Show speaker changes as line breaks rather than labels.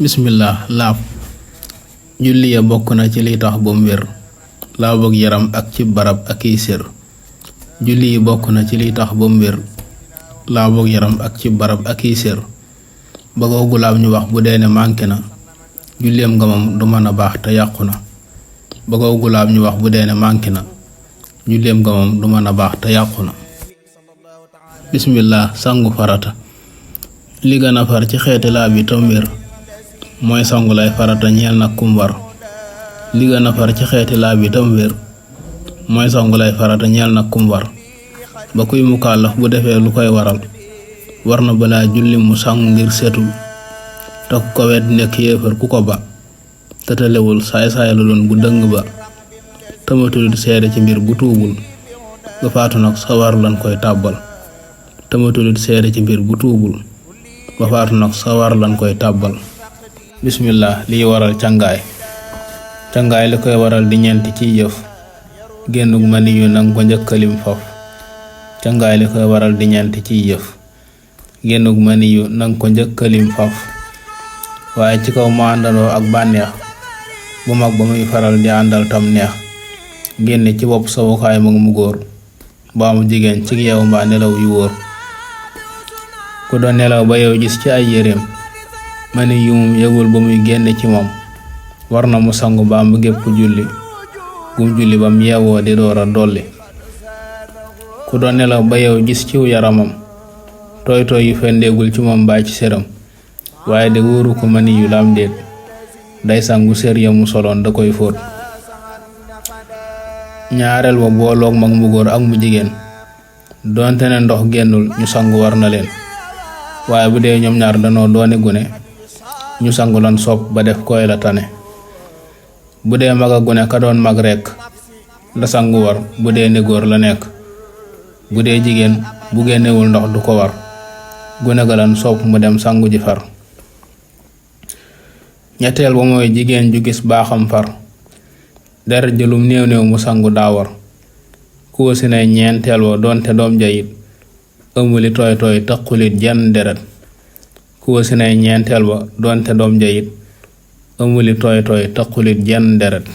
bismillah. Laab julli ya bokk na ci liy tax bum wér. laabug yaram ak ci barab ak i sér. julli yi bokk na ci liy tax bum wér. laabug yaram ak ci barab ak i sér. ba googu laab ñu wax bu dee ne manqué na julleem nga moom du mën a baax te yàqu na. ba googu laab ñu wax bu dee ne manqué na julleem nga moom du mën a baax te yàqu na. bismillah. sangu farata li gën a far ci xeeti laab yi tam wér mooy sangu lay farata ñeel nag kum war. li gën a far ci xeeti laab yi tam wér mooy sangu lay farata ñeel nag kum war. ba kuy mukallaf bu defee lu koy waral war na balaa julli mu sangu ngir setul te ku ko wet nekk yéefar ku ko ba te telewul saay-saay la doon bu dëng ba tamatul seede ci mbir bu tuubul ba faatu nag sawar lan koy tàbbal. tamatul seede ci mbir bu tuubul ba faatu nag sawar lan koy tàbbal. bismillah. liy waral càngaay li koy waral di ñeenti ciy yëf. génnug mani yu nang ko njëkkalim faf. càngaay li koy waral di ñeenti ciy yëf. génnug mani yu nang ko njëkkalim faf. waaye ci kaw mu àndandoo ak bànneex bu mag ba muy faral di àndal tam neex. génne ci bopp sawukaay mag mu góor mbaa mu jigéen ci yeewu mbaa nelaw yu wóor. ku doon nelaw ba yow gis ci ay yéreem mani yu mum yëgul ba muy génne ci moom war na mu sangu mbaa mu gépp julli gum julli bam yeewoo di door a dolli. ku doon nelaw ba yow gis ciw yaramam tooy tooy yu fendeegul ci moom mbaa ci séram waaye de wóoru ko mani yu lam déet day sangu sér ya mu soloon da koy fóot. ñaareel ba booloog mag mu góor ak mu jigéen doonte ne ndox génnul ñu sangu war na leen waaye bu dee ñoom ñaar danoo doone gune ñu sangu lan sopp ba def koy la tane. bu dee mag a gune ka doon mag rekk la sangu war bu dee ne góor la nekk. bu dee jigéen bu génnewul ndox du ko war gune ga lan sopp mu dem sangu ji far. ñetteel ba mooy jigéen ju gis baaxam far deret jëlum néew néew mu sangu daa war. ku wasi nay ñeenteel wa doonte doom jayit ëmbuli tooy tooy taqulit jenn deret. ku wasi nay ñeenteel ba doonte doom jayit ëmbuli tooy tooy taqulit jenn deret.